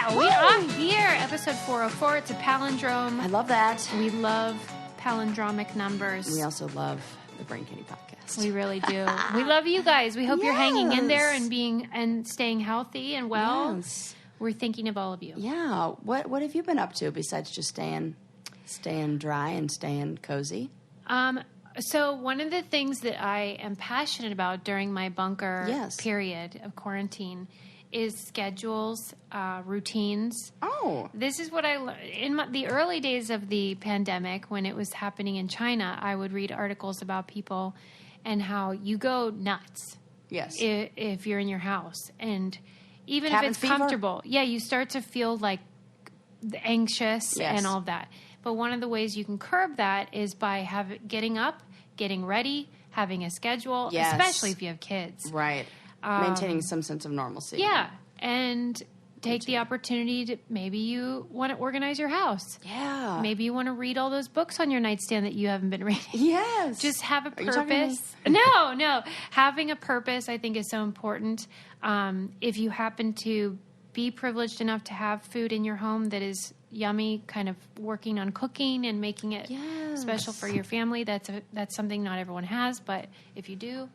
Yeah, we are here. Episode 404. It's a palindrome. I love that. We love palindromic numbers. We also love the Brain Candy podcast. We really do. We love you guys. We hope you're hanging in there and staying healthy and well. Yes. We're thinking of all of you. Yeah. What have you been up to besides just staying dry and staying cozy? So one of the things that I am passionate about during my bunker Yes. period of quarantine is schedules, routines. Oh. This is what I learned. In the early days of the pandemic, when it was happening in China, I would read articles about people and how you go nuts. Yes. If you're in your house. And even Cabin if it's fever? comfortable, you start to feel like anxious Yes. and all of that. But one of the ways you can curb that is by getting up, getting ready, having a schedule, Yes. especially if you have kids. Right. Maintaining some sense of normalcy. Yeah. And take the opportunity to, maybe you want to organize your house. Yeah. Maybe you want to read all those books on your nightstand that you haven't been reading. Yes. Just have a Are you talking to me? purpose. No. Having a purpose, I think, is so important. If you happen to be privileged enough to have food in your home that is yummy, kind of working on cooking and making it special for your family, that's something not everyone has, but if you do.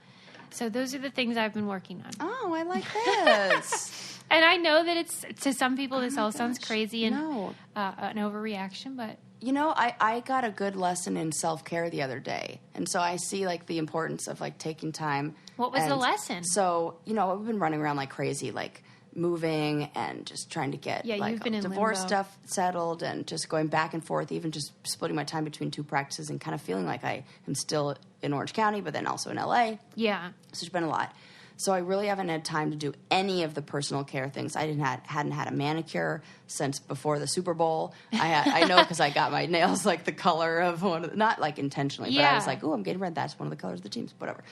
So those are the things I've been working on. Oh, I like this. And I know that it's, to some people, this all sounds crazy and No. an overreaction, but... You know, I got a good lesson in self-care the other day. And so I see, like, the importance of, like, taking time. What was the lesson? So, you know, I've been running around like crazy, like, moving and just trying to get, you've like, been in divorce limbo. stuff settled and just going back and forth, even just splitting my time between two practices and kind of feeling like I am still in Orange County, but then also in L.A. Yeah. So there's been a lot. So I really haven't had time to do any of the personal care things. I hadn't had a manicure since before the Super Bowl. I know because I got my nails like the color of one of the, not like intentionally, but I was like, oh, I'm getting red. That's one of the colors of the teams, whatever.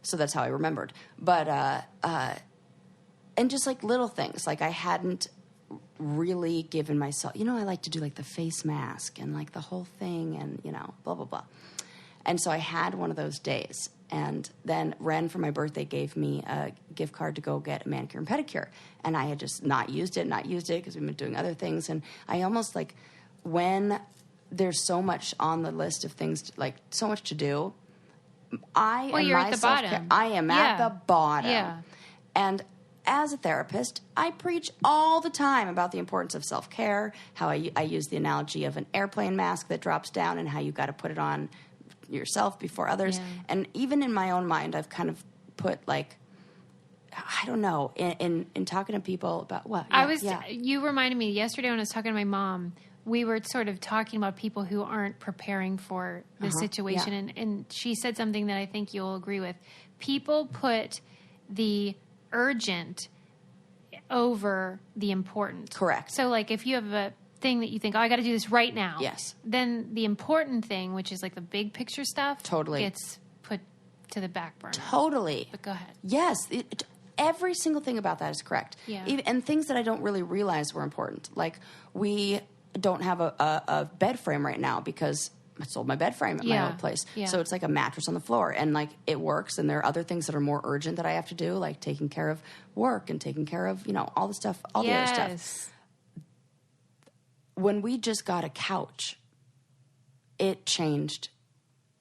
So that's how I remembered. But and just like little things, like I hadn't really given myself. You know, I like to do like the face mask and like the whole thing, and you know, blah blah blah. And so I had one of those days. And then Ren, for my birthday, gave me a gift card to go get a manicure and pedicure. And I had just not used it because we've been doing other things. And I almost like, when there's so much on the list of things, like so much to do, you're at the bottom. I am at the bottom. Yeah. And as a therapist, I preach all the time about the importance of self-care, how I use the analogy of an airplane mask that drops down and how you got to put it on yourself before others. Yeah. And even in my own mind, I've kind of put like, I don't know, in talking to people about what? You reminded me yesterday when I was talking to my mom, we were sort of talking about people who aren't preparing for the situation. And she said something that I think you'll agree with. People put the urgent over the important. Correct. So like if you have a thing that you think, I got to do this right now. Yes. Then the important thing, which is like the big picture stuff, Totally. gets put to the back burner. Totally. But go ahead. Yes. Every single thing about that is correct. Yeah. And things that I don't really realize were important. Like we don't have a bed frame right now because I sold my bed frame at my old place. Yeah. So it's like a mattress on the floor. And like it works. And there are other things that are more urgent that I have to do, like taking care of work and taking care of, you know, all the stuff, all the other stuff. When we just got a couch, it changed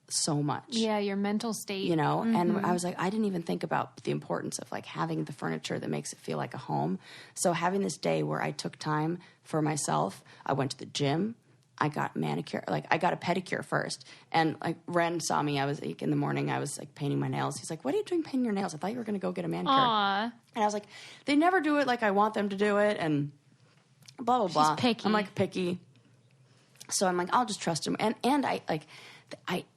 so much. Yeah, your mental state. You know, and I was like, I didn't even think about the importance of like having the furniture that makes it feel like a home. So having this day where I took time for myself, I went to the gym, I got manicure, like I got a pedicure first. And like Ren saw me, I was like in the morning, I was like painting my nails. He's like, what are you doing painting your nails? I thought you were going to go get a manicure. Aww. And I was like, they never do it like I want them to do it. And blah, blah, blah. She's picky. I'm like picky. So I'm like, I'll just trust him. And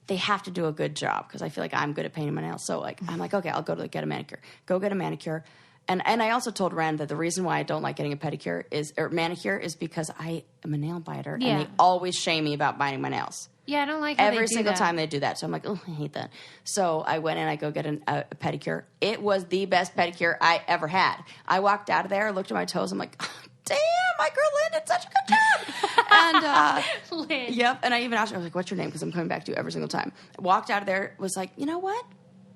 they have to do a good job because I feel like I'm good at painting my nails. So like, I'm like, okay, I'll go to get a manicure. Go get a manicure. And I also told Ren that the reason why I don't like getting a pedicure or manicure is because I am a nail biter. Yeah. And they always shame me about biting my nails. Yeah, I don't like how Every they do single that. time they do that. So I'm like, oh, I hate that. So I went and I go get a pedicure. It was the best pedicure I ever had. I walked out of there, looked at my toes. I'm like, oh, damn, my girl Lynn did such a good job. And Lynn. Yep. And I even asked her, I was like, what's your name? Because I'm coming back to you every single time. Walked out of there, was like, you know what?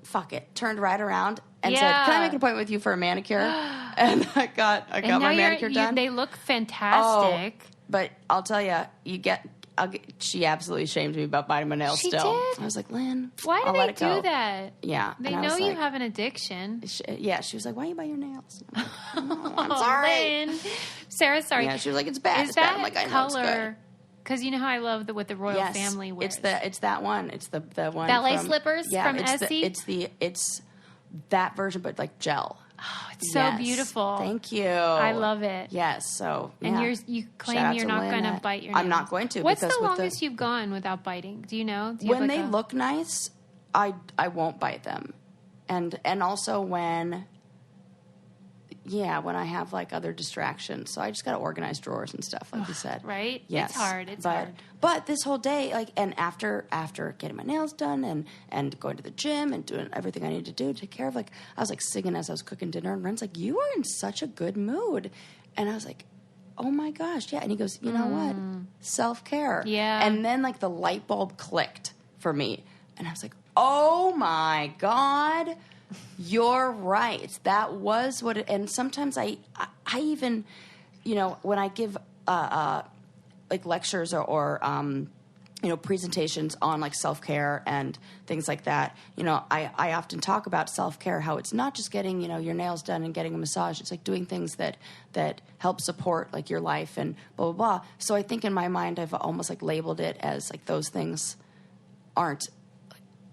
Fuck it. Turned right around. and said, "Can I make an appointment with you for a manicure?" And I got my manicure done. They look fantastic. Oh, but I'll tell you, she absolutely shamed me about biting my nails. She still, did? I was like, "Lynn, Why do I'll let they it go." do that? Yeah, They know you have an addiction. She was like, "Why you bite your nails?" I'm, like, "Oh, I'm Oh, sorry." Lynn. Sarah's sorry. Yeah, she was like, "It's bad." Is it's bad. that I'm like, "I know color? it's good." Because you know how I love what the royal Yes, family wears. it's that one. It's the one ballet from, slippers from Essie. It's that version, but like gel. Oh, it's so beautiful. Thank you. I love it. Yes. So and you claim you're not going to bite your nails. I'm not going to. What's because the longest you've gone without biting? Do you know? When they look nice, I won't bite them, and also when I have like other distractions. So I just got to organize drawers and stuff, like you said. Right? Yes. It's hard. It's hard. But this whole day, like, and after getting my nails done and going to the gym and doing everything I need to do to take care of, like, I was like singing as I was cooking dinner, and Ren's like, "You are in such a good mood," and I was like, "Oh my gosh, yeah." And he goes, "You know what? Self-care." Yeah. And then like the light bulb clicked for me, and I was like, "Oh my God." You're right. That was what and sometimes I even, when I give like lectures or presentations on like self-care and things like that, I often talk about self-care, how it's not just getting, your nails done and getting a massage. It's like doing things that help support like your life and blah, blah, blah. So I think in my mind, I've almost like labeled it as like those things aren't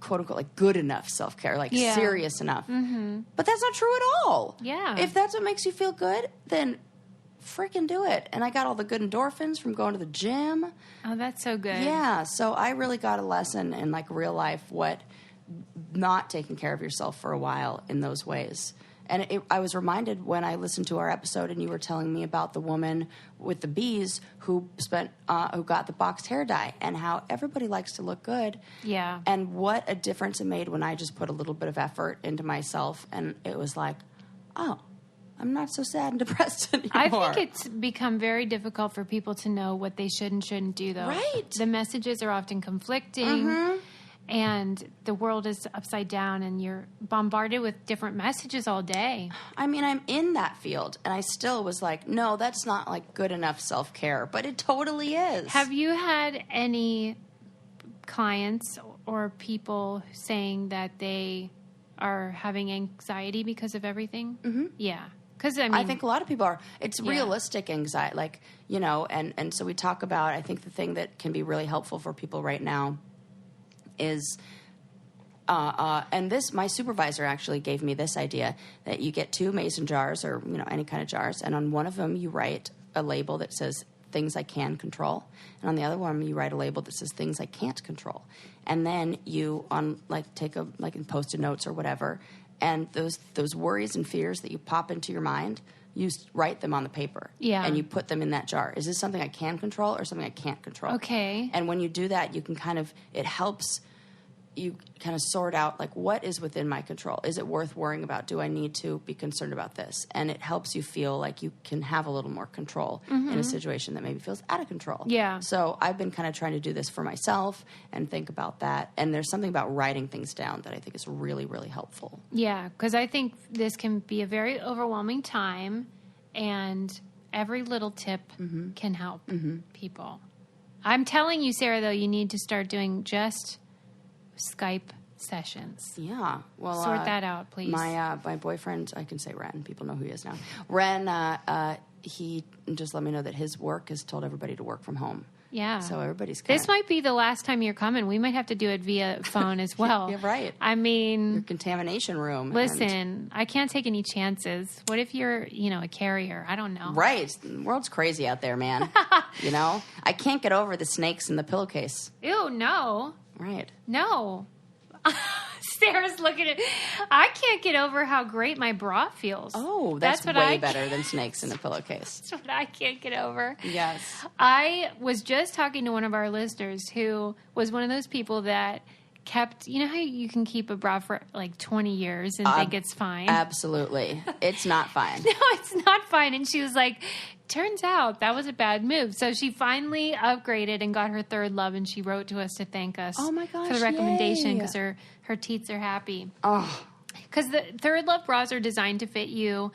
quote unquote like good enough self-care, like serious enough. Mm-hmm. But that's not true at all. Yeah. If that's what makes you feel good, then freaking do it. And I got all the good endorphins from going to the gym. Oh, that's so good. Yeah. So I really got a lesson in like real life, what not taking care of yourself for a while in those ways. And I was reminded when I listened to our episode and you were telling me about the woman with the bees who got the boxed hair dye and how everybody likes to look good. Yeah. And what a difference it made when I just put a little bit of effort into myself. And it was like, oh, I'm not so sad and depressed anymore. I think it's become very difficult for people to know what they should and shouldn't do, though. Right. The messages are often conflicting. Mm-hmm. And the world is upside down, and you're bombarded with different messages all day. I mean, I'm in that field, and I still was like, no, that's not like good enough self-care, but it totally is. Have you had any clients or people saying that they are having anxiety because of everything? Mm-hmm. Yeah. Because I think a lot of people are. It's realistic anxiety, like, and so we talk about, I think the thing that can be really helpful for people right now is, and this, my supervisor actually gave me this idea, that you get 2 mason jars or, any kind of jars, and on one of them you write a label that says things I can control, and on the other one you write a label that says things I can't control. And then you take in Post-it notes or whatever, and those worries and fears that you pop into your mind, you write them on the paper. Yeah. And you put them in that jar. Is this something I can control or something I can't control? Okay. And when you do that, you can it helps you kind of sort out, like, what is within my control? Is it worth worrying about? Do I need to be concerned about this? And it helps you feel like you can have a little more control in a situation that maybe feels out of control. Yeah. So I've been kind of trying to do this for myself and think about that. And there's something about writing things down that I think is really, really helpful. Yeah, because I think this can be a very overwhelming time, and every little tip can help people. I'm telling you, Sarah, though, you need to start doing just Skype sessions. Yeah. Well, sort that out, please. My boyfriend, I can say Ren. People know who he is now. Ren, he just let me know that his work has told everybody to work from home. Yeah. So everybody's This might be the last time you're coming. We might have to do it via phone as well. You're right. I mean, your contamination room. Listen, I can't take any chances. What if you're, a carrier? I don't know. Right. The world's crazy out there, man. I can't get over the snakes in the pillowcase. Ew, no. Right. No. Sarah's looking at. I can't get over how great my bra feels. Oh, that's way better than snakes in a pillowcase. That's what I can't get over. Yes. I was just talking to one of our listeners who was one of those people that kept, how you can keep a bra for like 20 years and think it's fine? Absolutely. It's not fine. No, it's not fine. And she was like, turns out that was a bad move. So she finally upgraded and got her third love, and she wrote to us to thank us oh my gosh, for the recommendation yay. because her teats are happy. Oh, because the Third Love bras are designed to fit you.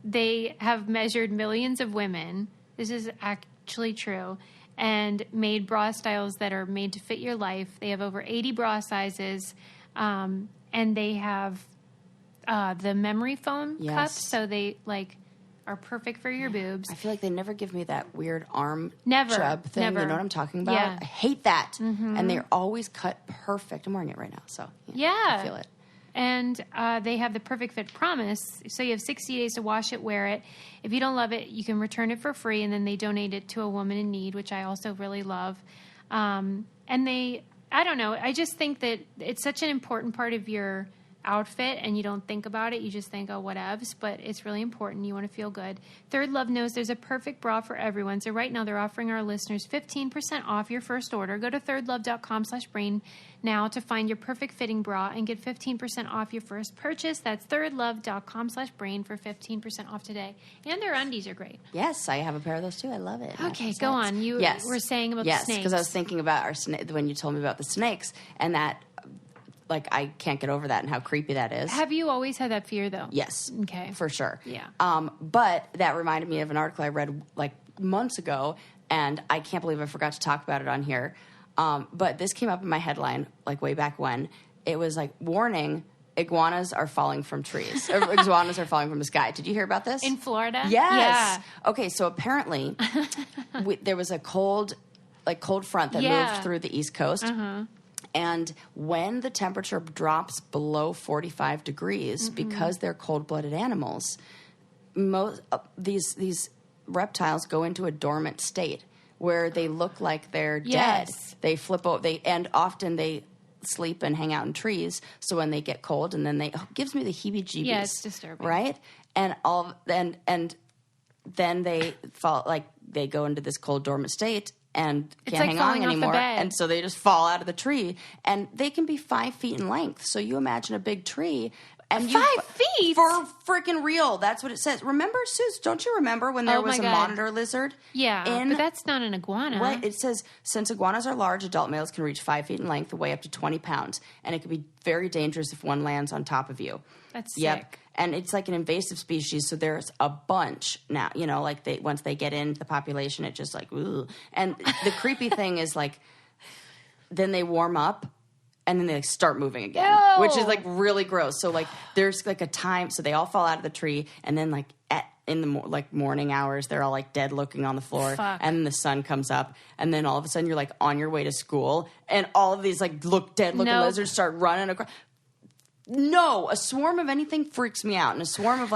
They have measured millions of women. This is actually true. And made bra styles that are made to fit your life. They have over 80 bra sizes. And they have the memory foam cups. So they are perfect for your boobs. I feel like they never give me that weird arm chub thing. Never. You know what I'm talking about? Yeah. I hate that. Mm-hmm. And they're always cut perfect. I'm wearing it right now, so I feel it. And they have the perfect fit promise. So you have 60 days to wash it, wear it. If you don't love it, you can return it for free, and then they donate it to a woman in need, which I also really love. And I don't know, I just think that it's such an important part of your outfit, and you don't think about it. You just think, oh, whatevs, but it's really important. You want to feel good. Third Love knows there's a perfect bra for everyone. So right now they're offering our listeners 15% off your first order. Go to thirdlove.com/brain now to find your perfect fitting bra and get 15% off your first purchase. That's thirdlove.com/brain for 15% off today. And their undies are great. Yes, I have a pair of those too. I love it. Okay, go on. You were saying about the snakes. Yes, because I was thinking about when you told me about the snakes, and that I can't get over that and how creepy that is. Have you always had that fear, though? Yes. Okay. For sure. Yeah. But that reminded me of an article I read months ago, and I can't believe I forgot to talk about it on here. But this came up in my headline way back when. It was warning, iguanas are falling from trees. Or iguanas are falling from the sky. Did you hear about this? In Florida? Yes. Yeah. Okay, so apparently there was a cold front that moved through the East Coast. Uh-huh. And when the temperature drops below 45 degrees, because they're cold-blooded animals, these reptiles go into a dormant state where they look like they're dead. They flip over, and often they sleep and hang out in trees. So when they get cold, and then gives me the heebie-jeebies. Yeah, it's disturbing, right? And then they fall, they go into this cold dormant state and can't hang on anymore. And so they just fall out of the tree. And they can be 5 feet in length. So you imagine a big tree. And 5 feet? For freaking real. That's what it says. Remember, Suze, don't you remember when there was a monitor lizard? Yeah, but that's not an iguana. Right. It says, since iguanas are large, adult males can reach 5 feet in length, weigh up to 20 pounds. And it can be very dangerous if one lands on top of you. That's sick. And it's an invasive species, so there's a bunch now. Once they get into the population, it just ooh. And the creepy thing is then they warm up, and then they start moving again, which is really gross. So there's a time, so they all fall out of the tree, and then in the morning hours, they're all dead looking on the floor, and the sun comes up, and then all of a sudden you're on your way to school, and all of these look dead looking lizards start running across. No, a swarm of anything freaks me out, and a swarm of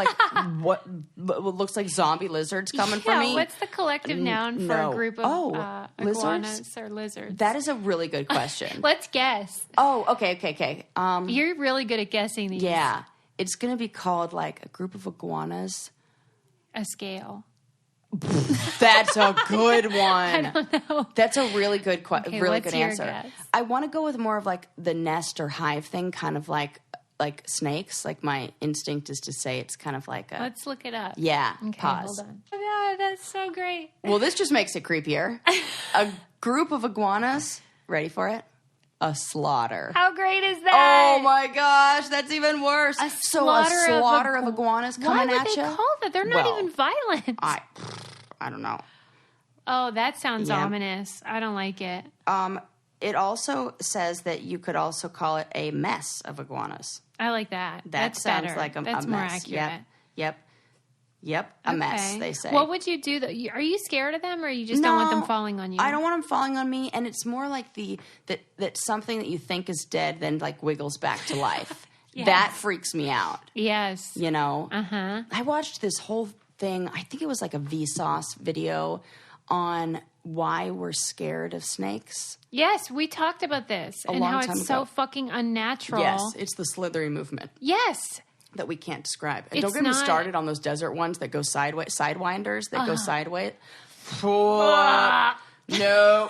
what looks like zombie lizards coming for me. What's the collective noun for a group of iguanas or lizards? That is a really good question. Let's guess. Oh, okay. You're really good at guessing these. Yeah, it's going to be called a group of iguanas. A scale. That's a good one. I don't know. That's a really good really good answer. Guess? I want to go with more of the nest or hive thing, kind of like snakes. My instinct is to say it's kind of Let's look it up. Yeah. Okay, pause. Hold on. Oh, God, that's so great. Well, this just makes it creepier. A group of iguanas. Ready for it? A slaughter. How great is that? Oh my gosh, that's even worse. A slaughter of iguanas coming at you. Why would they call that? They're not even violent. I don't know. Oh, that sounds ominous. I don't like it. It also says that you could also call it a mess of iguanas. I like that. That sounds better. like a That's mess. more accurate. Yep. A mess, they say. What would you do, though? Are you scared of them, or you just don't want them falling on you? I don't want them falling on me, and it's more like that something that you think is dead then wiggles back to life. Yes. That freaks me out. Yes. Uh-huh. I watched this whole thing, I think it was a Vsauce video on why we're scared of snakes. Yes, we talked about this and how it's so fucking unnatural. Yes, it's the slithery movement. Yes. That we can't describe. And don't get me started on those desert ones that go sideways, sidewinders that go sideways. No. Yeah.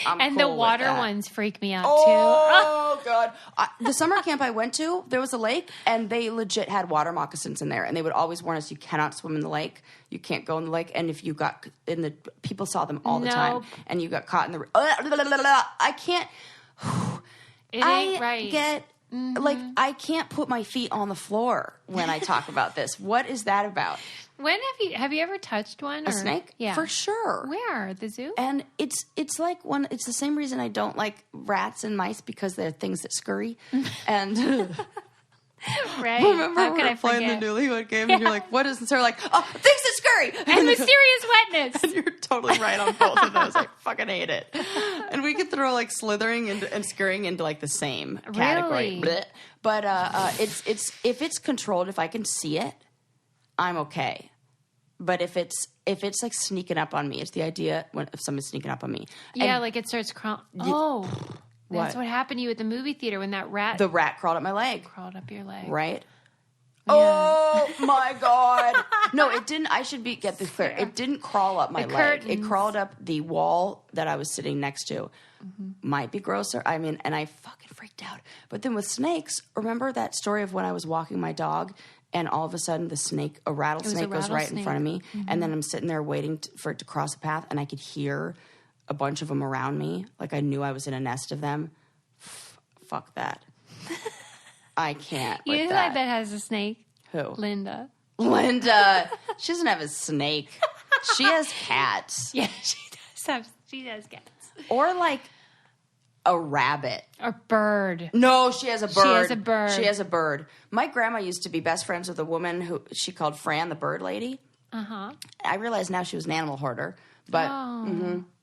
And the water ones freak me out too. Oh, God. The summer camp I went to, there was a lake, and they legit had water moccasins in there. And they would always warn us, you cannot swim in the lake. You can't go in the lake. And if you got in the... People saw them all the time. And you got caught in the... I can't... It ain't right. Like, I can't put my feet on the floor when I talk about this. What is that about? When have you ever touched one? A snake? Yeah. For sure. Where? At the zoo? And it's like it's the same reason I don't like rats and mice, because they're things that scurry. And right. remember How we could were I playing forget? the Newlywed Game and you're like, what is this? They're like, oh, things that scurry. And mysterious wetness. And you're totally right on both of those. I fucking hate it. And we could throw like slithering and scurrying into like the same category. Really? Blech. But it's if it's controlled, if I can see it, I'm okay. But if it's like sneaking up on me, it's the idea if someone's sneaking up on me. Yeah, And like it starts crawling. Oh, that's What? what happened to you at the movie theater when that rat the rat crawled up my leg. crawled up your leg. Right? Yeah. Oh my God. No, it didn't. I should get this clear. It didn't crawl up my The leg. It curtains. crawled up the wall that I was sitting next to. Might be grosser. I mean, and I fucking freaked out. But then with snakes, remember that story of when I was walking my dog and all of a sudden a rattlesnake goes right in front of me. And then I'm sitting there waiting for it to cross the path and I could hear a bunch of them around me. Like I knew I was in a nest of them. Fuck that. I can't You with know that. that has a snake? Who? Linda. Linda. She doesn't have a snake. She has cats. Yeah, she does cats. Or like a rabbit. Or bird. No, she has a bird. She has a bird. She has a bird. My grandma used to be best friends with a woman who she called Fran, the bird lady. Uh-huh. I realized now she was an animal hoarder. But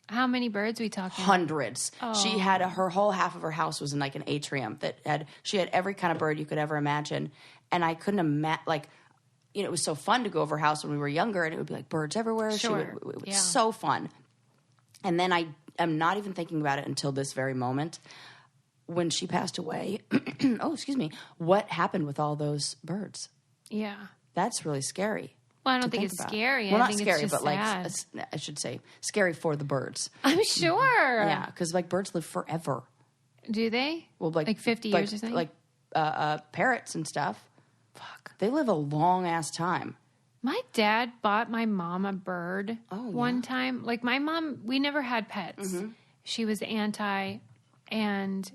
How many birds we talking? hundreds. She had her whole half of her house was in like an atrium she had every kind of bird you could ever imagine. And I couldn't imagine, like, it was so fun to go over her house when we were younger and it would be like birds everywhere. Sure. It was Yeah. so fun. And then I am not even thinking about it until this very moment. When she passed away, what happened with all those birds? Yeah. That's really scary. Well, I don't to think it's about. scary. Well, I not think scary, it's just but sad. like I should say scary for the birds. I'm sure. Yeah, because like birds live forever. Do they? Well, like 50 years or something? Like parrots and stuff. Fuck. They live a long ass time. My dad bought my mom a bird one yeah? time. Like my mom, we never had pets. She was anti, and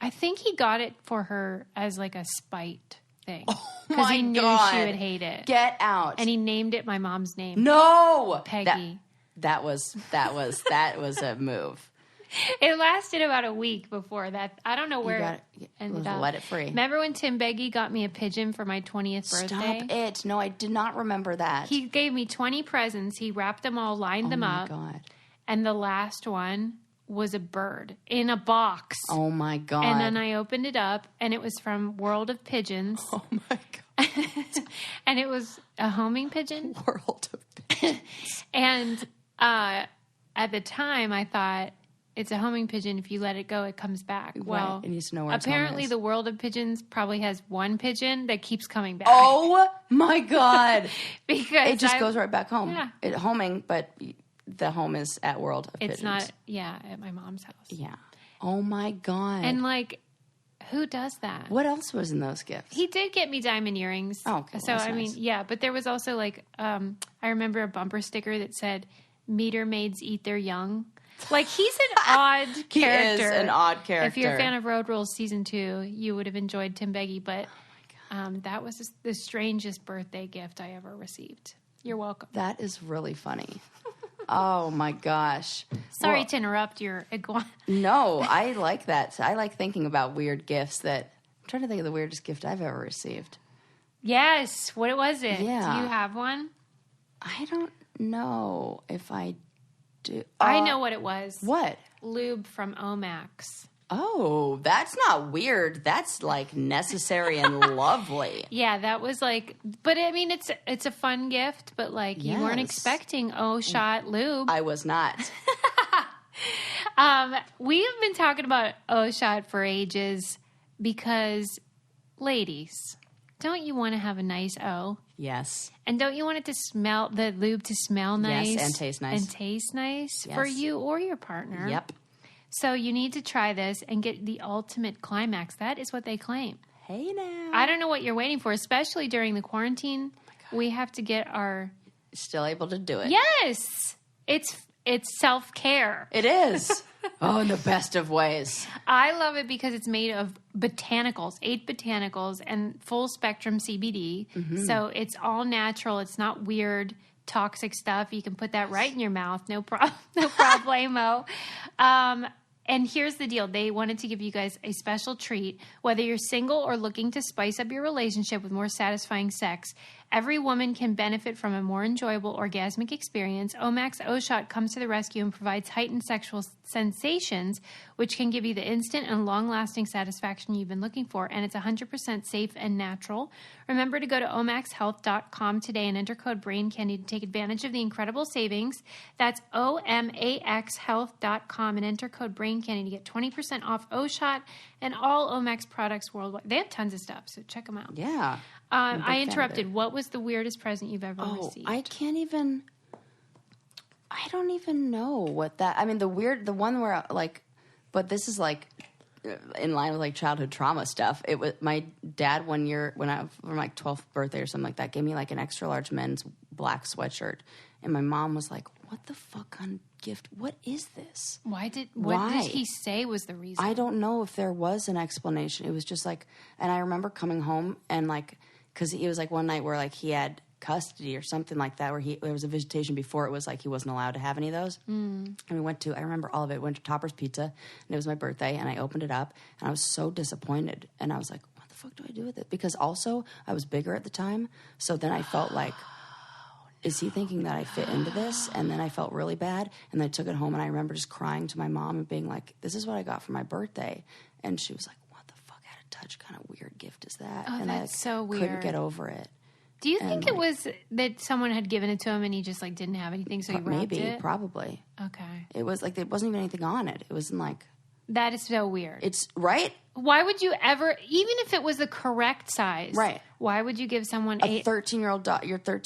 I think he got it for her as like a spite thing. Because he knew she would hate it. Get out. And he named it my mom's name. No! Peggy. That was a move. It lasted about a week before that. I don't know where it ended up. Let it free. Remember when Tim Beggy got me a pigeon for my 20th birthday? Stop it. No, I did not remember that. He gave me 20 presents. He wrapped them all, lined them up. Oh, my God. And the last one was a bird in a box. Oh, my God. And then I opened it up, and it was from World of Pigeons. Oh, my God. And it was a homing pigeon. World of Pigeons. And at the time, I thought, it's a homing pigeon. If you let it go, it comes back. Well, It needs to know where its home apparently is. the World of Pigeons probably has one pigeon that keeps coming back. Oh, my God. Because It just goes right back home. Yeah. It homing, but the home is at World of Pigeons. It's not, at my mom's house. Yeah. Oh, my God. And like, who does that? What else was in those gifts? He did get me diamond earrings. Oh, okay. Well, So, that's I mean, nice. yeah, but there was also like, I remember a bumper sticker that said, meter maids eat their young. Like, he's an odd He character. is an odd character. If you're a fan of Road Rules Season 2, you would have enjoyed Tim Beggy, but that was the strangest birthday gift I ever received. You're welcome. That is really funny. Oh, my gosh. Sorry Well, to interrupt your iguana. No, I like that. I like thinking about weird gifts I'm trying to think of the weirdest gift I've ever received. Yes. What was it? Yeah. Do you have one? I don't know if I do. I know what it was. What? Lube from Omax. Oh, that's not weird. That's like necessary and lovely. Yeah, that was like, but I mean, it's a fun gift, but like you weren't Yes. expecting O-Shot lube. I was not. We have been talking about O-Shot for ages because, ladies, don't you want to have a nice O? Yes. And don't you want it to smell, the lube to smell nice? Yes, and taste nice. And taste nice Yes. for you or your partner. Yep. So you need to try this and get the ultimate climax. That is what they claim. Hey now. I don't know what you're waiting for, especially during the quarantine. We have to get our... Still able to do it. Yes! It's self-care. It is. Oh, in the best of ways. I love it because it's made of botanicals, 8 botanicals, and full spectrum CBD. Mm-hmm. So it's all natural. It's not weird, toxic stuff. You can put that right in your mouth. No problemo. And here's the deal. They wanted to give you guys a special treat. Whether you're single or looking to spice up your relationship with more satisfying sex, every woman can benefit from a more enjoyable orgasmic experience. Omax O-Shot comes to the rescue and provides heightened sexual sensations, which can give you the instant and long-lasting satisfaction you've been looking for. And it's 100% safe and natural. Remember to go to omaxhealth.com today and enter code BRAINCANDY to take advantage of the incredible savings. That's omaxhealth.com and enter code BRAINCANDY to get 20% off O-Shot and all Omax products worldwide. They have tons of stuff, so check them out. Yeah. I interrupted. What was the weirdest present you've ever received? I don't even know what that, I mean, the one where but this is in line with childhood trauma stuff. It was my dad one year for my 12th birthday or something like that, gave me an extra large men's black sweatshirt. And my mom was like, what the fuck kind of gift? What is this? What did he say was the reason? I don't know if there was an explanation. It was just and I remember coming home and because it was one night where he had custody or something like that, where there was a visitation before it was he wasn't allowed to have any of those. And we I remember all of it, went to Topper's Pizza, and it was my birthday, and I opened it up, and I was so disappointed. And I was like, what the fuck do I do with it? Because also, I was bigger at the time, so then I felt is he thinking that I fit into this? And then I felt really bad, and then I took it home, and I remember just crying to my mom and being like, this is what I got for my birthday. And she was like, touch kind of weird gift is that? Oh, and that's so weird. Couldn't get over it. Do you think it was that someone had given it to him and he just didn't have anything, so he wrapped it? Probably. Okay. It was there wasn't even anything on it. It wasn't That is so weird. It's right. Why would you ever, even if it was the correct size, right? Why would you give someone a 13-year-old daughter, your 12 or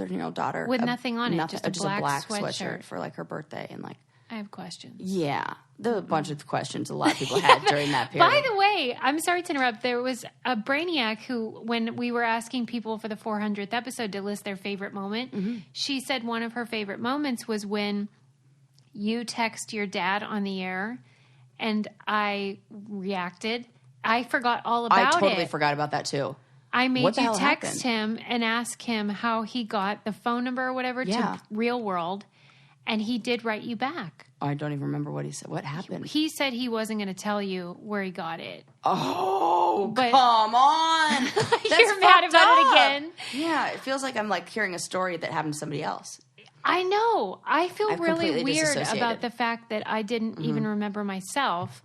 13-year-old daughter with nothing on it, just a black sweatshirt for her birthday and I have questions. Yeah. There were a bunch of questions a lot of people had during that period. By the way, I'm sorry to interrupt. There was a brainiac who, when we were asking people for the 400th episode to list their favorite moment, she said one of her favorite moments was when you text your dad on the air, and I reacted. I forgot all about it. I totally forgot about that, too. I made you text him and ask him how he got the phone number or whatever to Real World. And he did write you back. Oh, I don't even remember what he said. What happened? He said he wasn't going to tell you where he got it. Oh, but come on. You're mad about it again. Yeah, it feels like I'm hearing a story that happened to somebody else. I know. I feel really weird about the fact that I didn't even remember myself.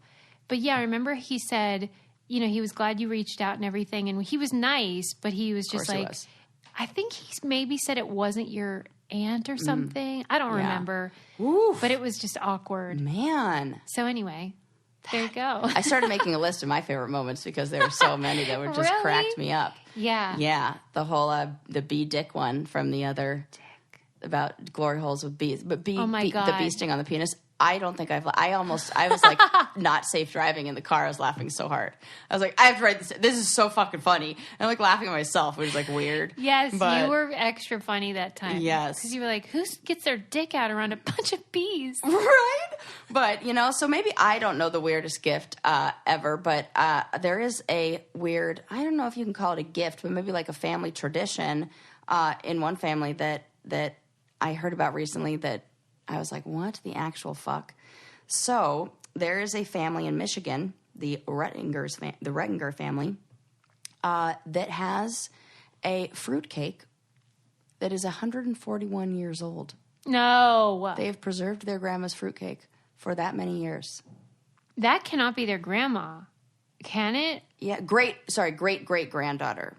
But yeah, I remember he said, he was glad you reached out and everything. And he was nice, but he was just I think he maybe said it wasn't your aunt or something. I don't remember. Oof. But it was just awkward. Man. So anyway, there you go. I started making a list of my favorite moments because there were so many that were just cracked me up. Yeah. Yeah. The whole, the bee dick one from the other, about glory holes with bees. But God. The bee sting on the penis. I don't think I was not safe driving in the car. I was laughing so hard. I was like, I have to write this. This is so fucking funny. And I'm laughing at myself, which is weird. Yes, you were extra funny that time. Yes. Because you were like, who gets their dick out around a bunch of bees? Right? But, so maybe I don't know the weirdest gift ever, but there is a weird, I don't know if you can call it a gift, but maybe a family tradition in one family that I heard about recently that I was like, what the actual fuck? So there is a family in Michigan, the Rettinger family, that has a fruitcake that is 141 years old. No. They have preserved their grandma's fruitcake for that many years. That cannot be their grandma, can it? Yeah, great-great-granddaughter.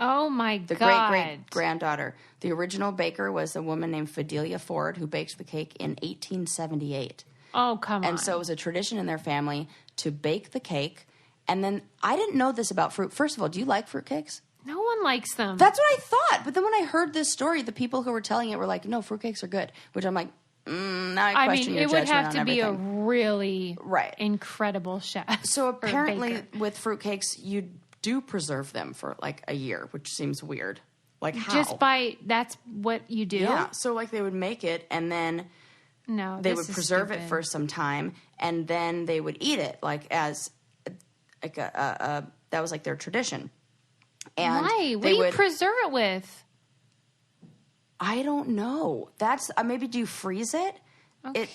Oh, my God. The great-great-granddaughter. The original baker was a woman named Fidelia Ford, who baked the cake in 1878. Oh, come on. And so it was a tradition in their family to bake the cake. And then, I didn't know this about fruit. First of all, do you like fruitcakes? No one likes them. That's what I thought. But then when I heard this story, the people who were telling it were like, no, fruitcakes are good. Which I'm like, now I question your judgment on everything. It would have to be a really incredible chef. So apparently with fruitcakes, you do preserve them for a year, which seems weird. How? That's what you do? Yeah. So they would make it and then No, they this would is preserve it stupid. for some time, and then they would eat it that was like their tradition. And Why? What they do you would preserve it with? I don't know. That's maybe do you freeze it? Okay.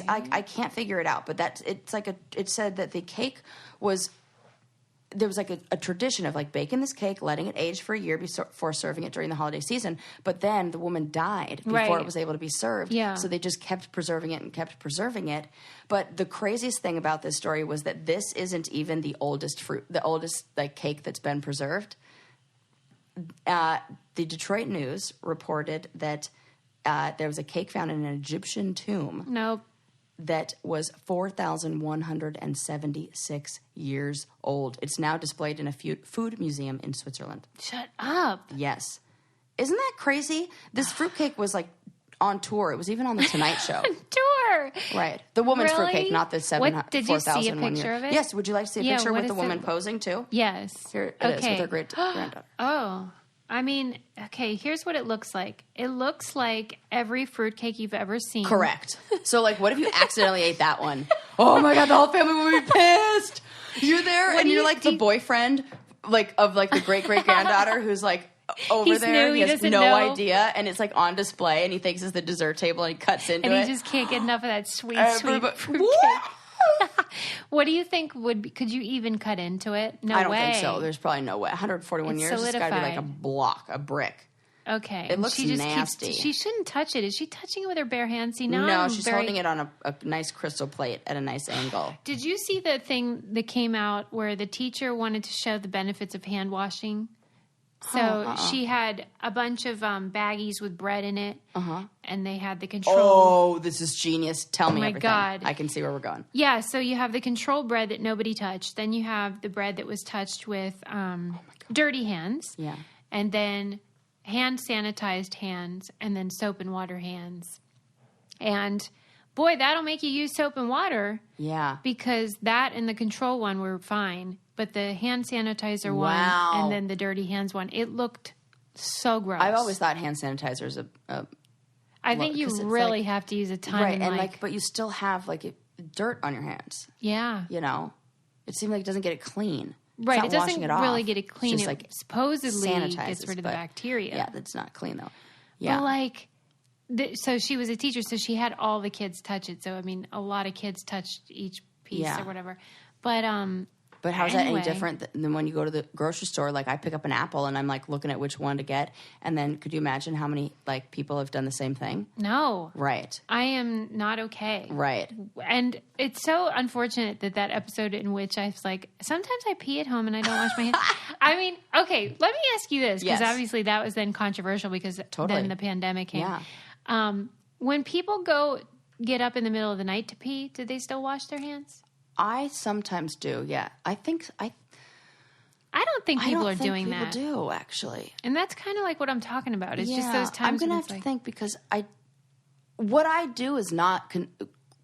I can't figure it out, but it said that the cake was there was like a tradition of like baking this cake, letting it age for a year before serving it during the holiday season. But then the woman died before Right. it was able to be served. Yeah. So they just kept preserving it and kept preserving it. But the craziest thing about this story was that this isn't even the oldest like cake that's been preserved. The Detroit News reported that there was a cake found in an Egyptian tomb. Nope. That was 4,176 years old. It's now displayed in a food museum in Switzerland. Shut up. Yes. Isn't that crazy? This fruitcake was like on tour. It was even on the Tonight Show. Tour. Right. The woman's Really? fruitcake, not the 4,000. Did you see a picture of it? Yes. Would you like to see a Yeah, picture what with the is woman it? posing too? Yes. Here it is with her great granddaughter. Oh. I mean, okay, here's what it looks like. It looks like every fruitcake you've ever seen. Correct. So, like, what if you accidentally ate that one? Oh my God, the whole family would be pissed. You're there, and you're like the boyfriend, like of like the great granddaughter who's like over He's there. new, He he has doesn't no know. idea, and it's like on display, and he thinks it's the dessert table, and he cuts into And it. he just can't get enough of that sweet Everybody- fruitcake. What do you think could you even cut into it? No way. I don't think so. There's probably no way. 141 It's years. It's got to be like a solidified. block, a brick. Okay. It looks she just nasty. She shouldn't touch it. Is she touching it with her bare hands? See, now No, I'm she's holding it on a nice crystal plate at a nice angle. Did you see the thing that came out where the teacher wanted to show the benefits of hand washing? So she had a bunch of baggies with bread in it, and they had the control. Oh, this is genius. Tell me my everything. God. I can see where we're going. Yeah, so you have the control bread that nobody touched. Then you have the bread that was touched with dirty hands. Yeah. And then hand sanitized hands, and then soap and water hands. And boy, that'll make you use soap and water. Yeah. Because that and the control one were fine. But the hand sanitizer one Wow. and then the dirty hands one, it looked so gross. I've always thought hand sanitizer is I think you 'cause it's really like- have to use a ton. right, and like, but you still have dirt on your hands. yeah. You know, it seems like it doesn't get it clean. It's Right, not it doesn't washing it off. really get it clean. It's It just, like, supposedly sanitizes, gets rid of the but- bacteria. Yeah, that's not clean though. Yeah. Well, like, so she was a teacher, so she had all the kids touch it. So, I mean, a lot of kids touched each piece Yeah. or whatever. But But how's that anyway. any different than when you go to the grocery store? Like I pick up an apple and I'm like looking at which one to get, and then could you imagine how many like people have done the same thing? No, Right. I am not okay. Right. And it's so unfortunate that episode in which I was like, sometimes I pee at home and I don't wash my hands. I mean, okay, let me ask you this, because Yes. obviously that was then controversial because Totally. then the pandemic came. Yeah. When people get up in the middle of the night to pee, do they still wash their hands? I sometimes do. Yeah. I I don't think people don't are think doing people that. do actually. And that's kind of like what I'm talking about. It's just those times I'm gonna when have it's to like, think because what I do is not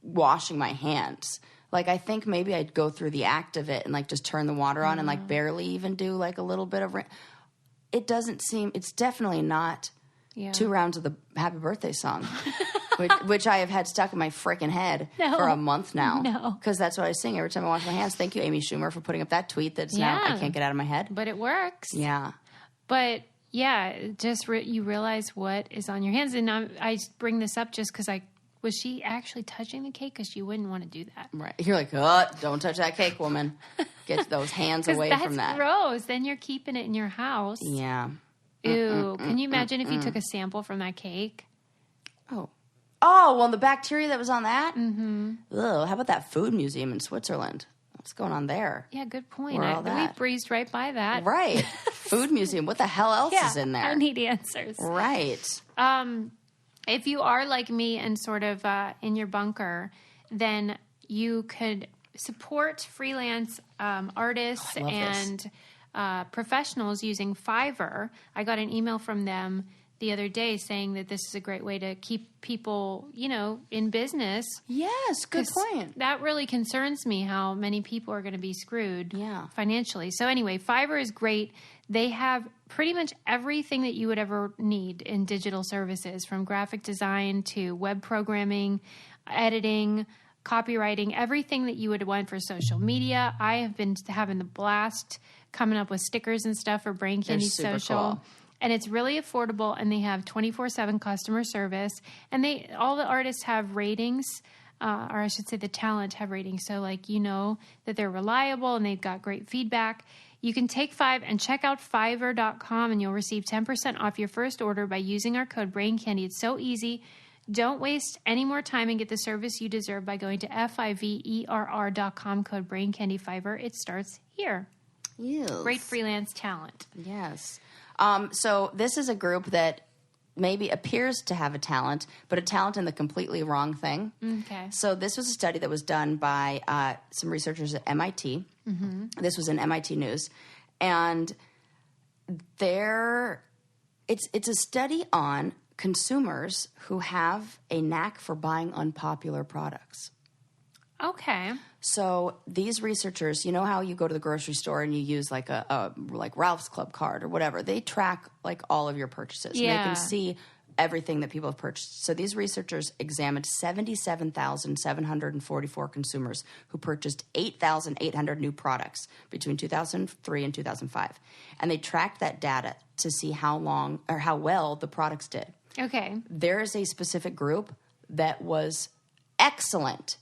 washing my hands. Like I think maybe I'd go through the act of it and like just turn the water on and like barely even do like a little bit of. It doesn't seem. It's definitely not yeah. 2 rounds of the Happy Birthday song, which I have had stuck in my freaking head No. for a month now. No. Because that's what I sing every time I wash my hands. Thank you, Amy Schumer, for putting up that tweet that's now I Yeah. can't get out of my head. But it works. Yeah. But yeah, just you realize what is on your hands. And I bring this up just because was she actually touching the cake? Because she wouldn't want to do that. Right. You're like, don't touch that cake, woman. Get those hands away from that. That's gross. Then you're keeping it in your house. Yeah. Ew. Can you imagine if you took a sample from that cake? Oh, well, the bacteria that was on that? Mm-hmm. Ugh, how about that food museum in Switzerland? What's going on there? Yeah, good point. Where all We that? breezed right by that. Right. Food museum. What the hell else Yeah, is in there? I need answers. Right. If you are like me and sort of in your bunker, then you could support freelance artists love this. and professionals using Fiverr. I got an email from them the other day saying that this is a great way to keep people, in business. Yes, good 'Cause point. That really concerns me how many people are going to be screwed Yeah. financially. So anyway, Fiverr is great. They have pretty much everything that you would ever need in digital services, from graphic design to web programming, editing, copywriting, everything that you would want for social media. I have been having the blast coming up with stickers and stuff for Brain Candy Social. Cool. And it's really affordable, and they have 24/7 customer service. And all the artists have ratings, or I should say the talent have ratings. So, like, you know that they're reliable and they've got great feedback. You can take 5 and check out Fiverr.com, and you'll receive 10% off your first order by using our code BRAINCANDY. It's so easy. Don't waste any more time and get the service you deserve by going to Fiverr.com, code BRAINCANDY Fiverr. It starts here. Yes. Great freelance talent. Yes. So this is a group that maybe appears to have a talent, but a talent in the completely wrong thing. Okay. So this was a study that was done by some researchers at MIT. Mm-hmm. This was in MIT News. And it's a study on consumers who have a knack for buying unpopular products. Okay. So these researchers, you know how you go to the grocery store and you use like a Ralph's Club card or whatever. They track like all of your purchases. Yeah. And they can see everything that people have purchased. So these researchers examined 77,744 consumers who purchased 8,800 new products between 2003 and 2005. And they tracked that data to see how well the products did. Okay. There is a specific group that was excellent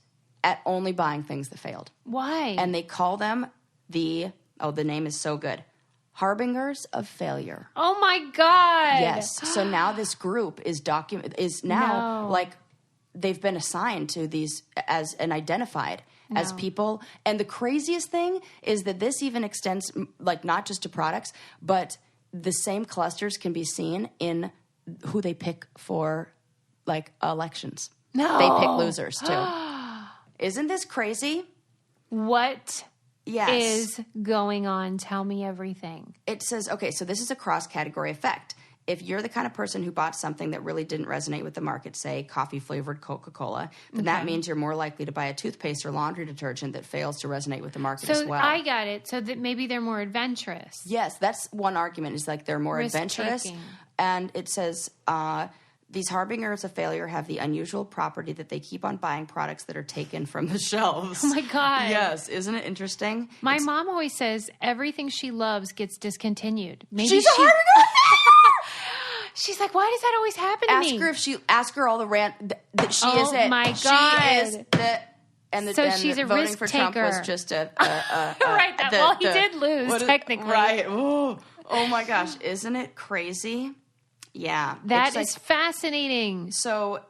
at only buying things that failed. Why? And they call them the name is so good, harbingers of failure. Oh my God. Yes. So now this group is like they've been assigned to these and identified as people. And the craziest thing is that this even extends like not just to products, but the same clusters can be seen in who they pick for like elections. No. They pick losers too. Isn't this crazy? What Yes. is going on? Tell me everything. It says, okay, so this is a cross-category effect. If you're the kind of person who bought something that really didn't resonate with the market, say coffee-flavored Coca-Cola, then that means you're more likely to buy a toothpaste or laundry detergent that fails to resonate with the market as well. So I got it. So that maybe they're more adventurous. Yes, that's one argument, is like they're more adventurous. And it says these harbingers of failure have the unusual property that they keep on buying products that are taken from the shelves. Oh, my God. Yes. Isn't it interesting? My mom always says everything she loves gets discontinued. Maybe She's a harbinger of failure! She's like, why does that always happen to me? Ask her all the rant that she is it. Oh, my God. She is the... So she's a voting risk for taker. Trump was just a right. He did lose, technically. Right. Oh my gosh. Isn't it crazy? Yeah. That is fascinating. So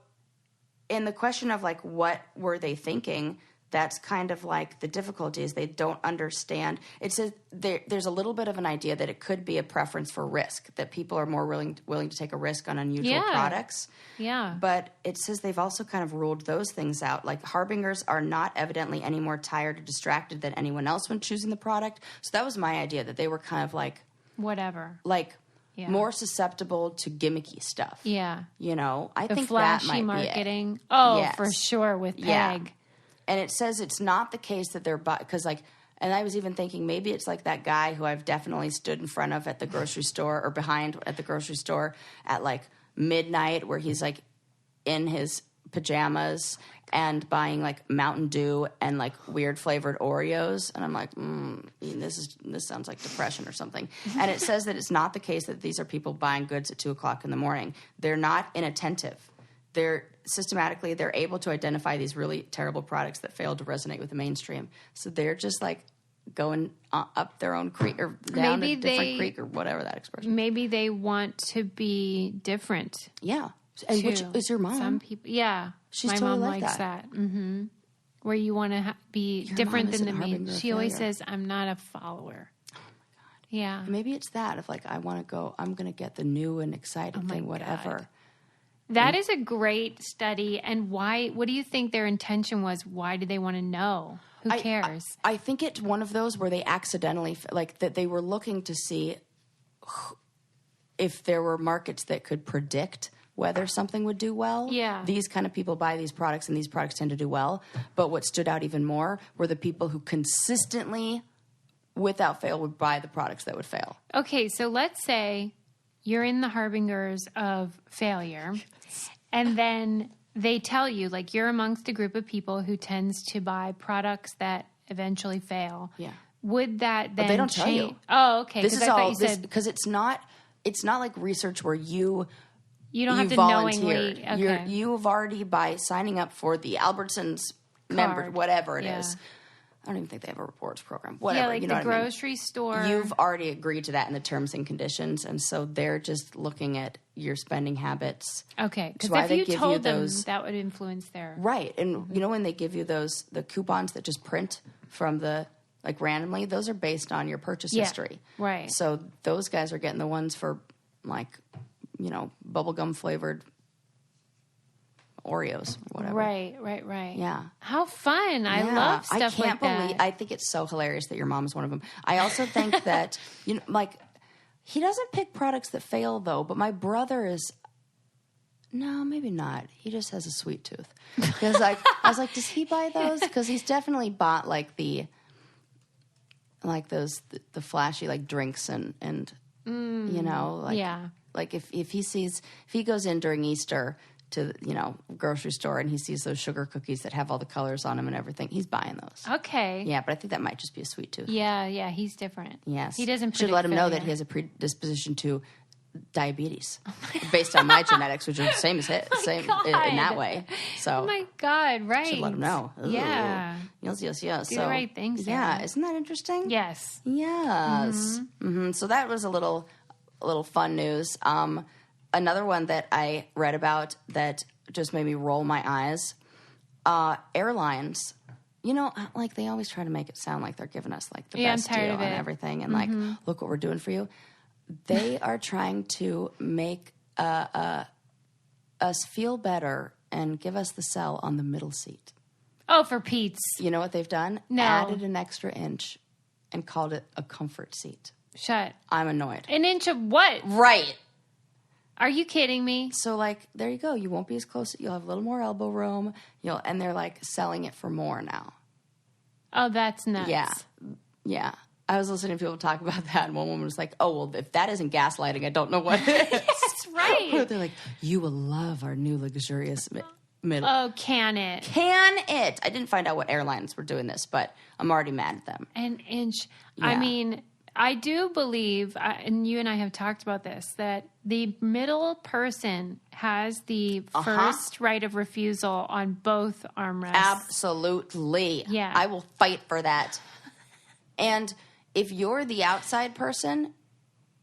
in the question of like what were they thinking, that's kind of like the difficulty is they don't understand. It says there's a little bit of an idea that it could be a preference for risk, that people are more willing to take a risk on unusual products. Yeah. But it says they've also kind of ruled those things out. Like harbingers are not evidently any more tired or distracted than anyone else when choosing the product. So that was my idea, that they were kind of like... whatever. Like... Yeah. More susceptible to gimmicky stuff. Yeah. You know, I think flashy that might marketing. Be it. Oh, yes. For sure with Peg. Yeah. And it says it's not the case that they're because like, and I was even thinking maybe it's like that guy who I've definitely stood in front of at the grocery store or behind at the grocery store at like midnight where he's like in his pajamas and buying like Mountain Dew and like weird flavored Oreos, and I'm like, this sounds like depression or something. And it says that it's not the case that these are people buying goods at 2:00 in the morning. They're not inattentive. They're able to identify these really terrible products that fail to resonate with the mainstream. So they're just like going up their own creek or down a different creek or whatever that expression. Maybe they want to be different. Yeah. And which is your mom? Some people, yeah. She's my totally mom like likes that. Mm-hmm. Where you want to be your different than the main. She always says, "I'm not a follower." Oh my God. Yeah. Maybe it's that of like I want to go. I'm going to get the new and exciting thing, whatever. God. That is a great study. And why? What do you think their intention was? Why did they want to know? Who cares? I think it's one of those where they accidentally like that they were looking to see if there were markets that could predict whether something would do well. Yeah. These kind of people buy these products, and these products tend to do well. But what stood out even more were the people who consistently without fail would buy the products that would fail. Okay, so let's say you're in the harbingers of failure, and then they tell you, like, you're amongst a group of people who tends to buy products that eventually fail. Yeah. Would that then But they don't tell you. Oh, okay. This is I thought all you said because it's not like research where you don't have to volunteered. knowingly. Okay. You've already, by signing up for the Albertsons member, whatever it is. I don't even think they have a rewards program. Whatever, Yeah, like you know the what grocery store. You've already agreed to that in the terms and conditions, and so they're just looking at your spending habits. Okay, because why if they you give told you them, those- that would influence their... Right, and you know when they give you the coupons that just print from the, like, randomly, those are based on your purchase history. Right. So those guys are getting the ones for, like, you know, bubblegum flavored Oreos or whatever. Right. Yeah. How fun. I love stuff I can't like believe, that. I think it's so hilarious that your mom is one of them. I also think that, you know, like, he doesn't pick products that fail, though, but my brother is, no, maybe not. He just has a sweet tooth. Because, like, I was like, does he buy those? Because he's definitely bought, like, the flashy, like, drinks and you know, like, yeah. like if he goes in during Easter to, you know, grocery store and he sees those sugar cookies that have all the colors on them and everything, he's buying those. Okay. Yeah, but I think that might just be a sweet tooth. Yeah, he's different. Yes. He doesn't should predict let him know failure. that he has a predisposition to diabetes based on my genetics, which are the same as his, in that way. So Oh my God, right. should let him know. Ooh. Yeah. Yes. Do the right thing, Sarah. Yeah, isn't that interesting? Yes. Yes. Mm-hmm. So that was a little fun news. Another one that I read about that just made me roll my eyes. Airlines, you know, like they always try to make it sound like they're giving us like the best I'm tired deal of on it. everything, and like, look what we're doing for you. They are trying to make us feel better and give us the sell on the middle seat. Oh, for Pete's. You know what they've done? No. Added an extra inch and called it a comfort seat. Shut. I'm annoyed. An inch of what? Right. Are you kidding me? So, like, there you go. You won't be as close. You'll have a little more elbow room. And they're, like, selling it for more now. Oh, that's nuts. Yeah. I was listening to people talk about that, and one woman was like, oh, well, if that isn't gaslighting, I don't know what is. That's right. They're like, you will love our new luxurious middle. Oh, can it? Can it? I didn't find out what airlines were doing this, but I'm already mad at them. An inch. I Yeah. mean, I do believe, and you and I have talked about this, that the middle person has the first right of refusal on both armrests. Absolutely. Yeah. I will fight for that. And if you're the outside person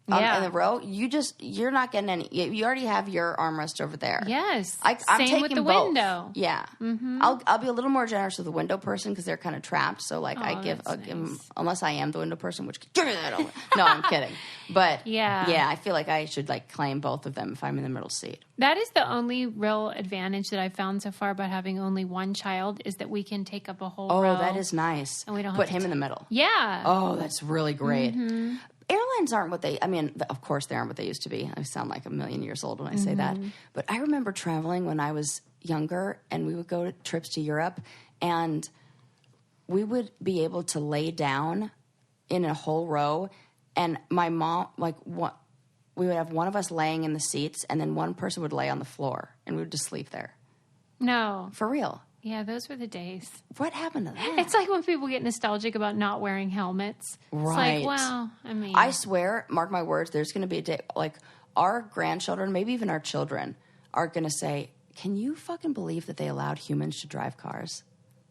in the row, you're not getting any. You already have your armrest over there. Yes. I'm Same taking with the both. window. Yeah. Mm-hmm. I'll be a little more generous with the window person because they're kind of trapped. So like I'll give them, unless I am the window person, which give me that over. No, I'm kidding. But yeah, I feel like I should like claim both of them if I'm in the middle seat. That is the only real advantage that I've found so far about having only one child is that we can take up a whole row. Oh, that is nice. And we don't put have to him in the middle. Yeah. Oh, that's really great. Mm-hmm. Airlines aren't what of course they aren't what they used to be. I sound like a million years old when I say that. But I remember traveling when I was younger and we would go to trips to Europe and we would be able to lay down in a whole row and my mom, we would have one of us laying in the seats and then one person would lay on the floor and we would just sleep there. No. For real. Yeah, those were the days. What happened to that? It's like when people get nostalgic about not wearing helmets. Right. It's like, well, I mean. I swear, mark my words, there's going to be a day, like our grandchildren, maybe even our children, are going to say, can you fucking believe that they allowed humans to drive cars?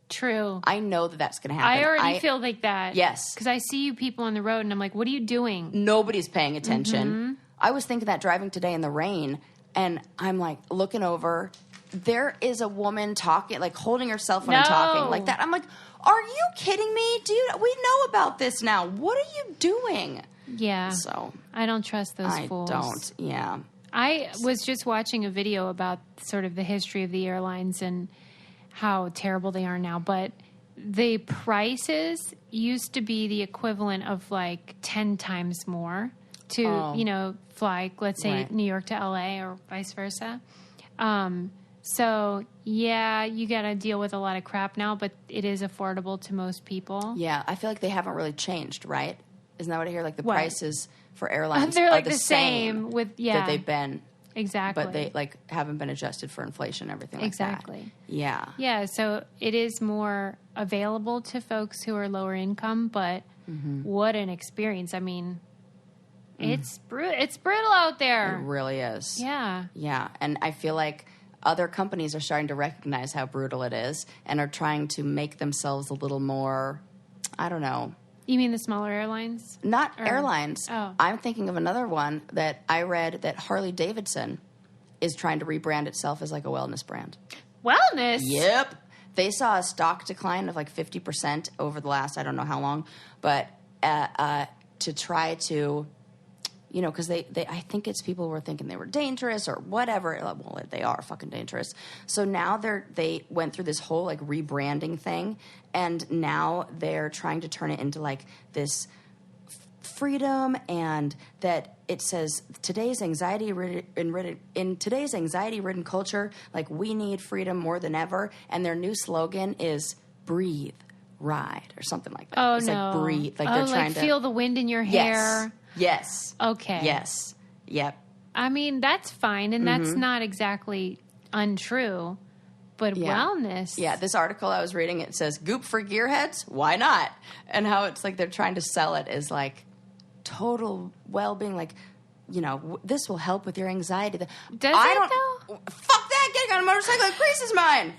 True. I know that that's going to happen. I already feel like that. Yes. Because I see you people on the road and I'm like, what are you doing? Nobody's paying attention. Mm-hmm. I was thinking that driving today in the rain, and I'm like looking over. There is a woman talking, like holding her cell phone and talking like that. I'm like, are you kidding me? Dude, we know about this now. What are you doing? Yeah. So I don't trust those fools. I don't. Yeah. I was just watching a video about sort of the history of the airlines and how terrible they are now. But the prices used to be the equivalent of like 10 times more to, fly, let's say, New York to LA or vice versa. So, yeah, you got to deal with a lot of crap now, but it is affordable to most people. Yeah, I feel like they haven't really changed, right? Isn't that what I hear? Like the What? prices for airlines They're are like the the same with, that they've been, exactly. but they like haven't been adjusted for inflation and everything like Exactly. that. Yeah. Yeah, so it is more available to folks who are lower income, but what an experience. I mean, it's brutal out It there. really is. Yeah. Yeah, and I feel like other companies are starting to recognize how brutal it is and are trying to make themselves a little more, I don't know. You mean the smaller airlines? Not airlines. Oh. I'm thinking of another one that I read that Harley Davidson is trying to rebrand itself as like a wellness brand. Wellness? Yep. They saw a stock decline of like 50% over the last, I don't know how long, but to try to, you know, because they I think it's people were thinking they were dangerous or whatever. Well, they are fucking dangerous. So now they went through this whole like rebranding thing, and now they're trying to turn it into like this freedom, and that it says today's in today's anxiety-ridden culture, like we need freedom more than ever. And their new slogan is "Breathe, Ride" or something like that. Oh, it's no. like breathe, like they're trying to feel the wind in your hair. Yes. Okay. Yes. Yep. I mean, that's fine, and that's not exactly untrue, but wellness. Yeah, this article I was reading, it says, Goop for gearheads? Why not? And how it's like they're trying to sell it as like total well-being, like, you know, this will help with your anxiety. Does it, though? Fuck that, getting on a motorcycle increases mine.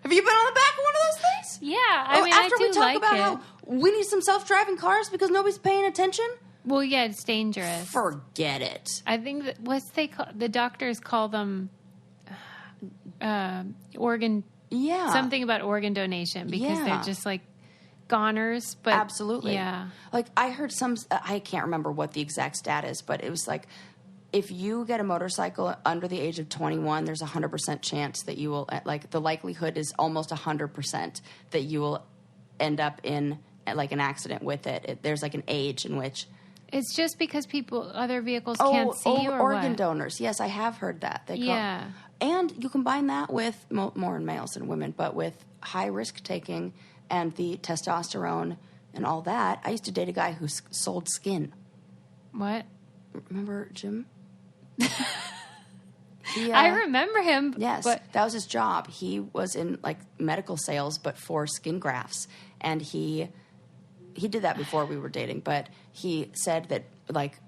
Have you been on the back of one of those things? Yeah, I mean, after I do we talk like about it. how we need some self-driving cars because nobody's paying attention? Well, yeah, it's dangerous. Forget it. I think that the doctors call them organ. Yeah. Something about organ donation because they're just like goners. But absolutely. Yeah. Like I heard I can't remember what the exact stat is, but it was like if you get a motorcycle under the age of 21, there's a 100% chance that you will, like the likelihood is almost 100% that you will end up in like an accident with it. There's like an age in which. It's just because other vehicles can't see you or organ what? donors. Yes, I have heard that. Yeah. And you combine that with more in males than women, but with high risk taking and the testosterone and all that. I used to date a guy who sold skin. What? Remember Jim? I remember him. Yes, but that was his job. He was in like medical sales, but for skin grafts, and he did that before we were dating. But he said that like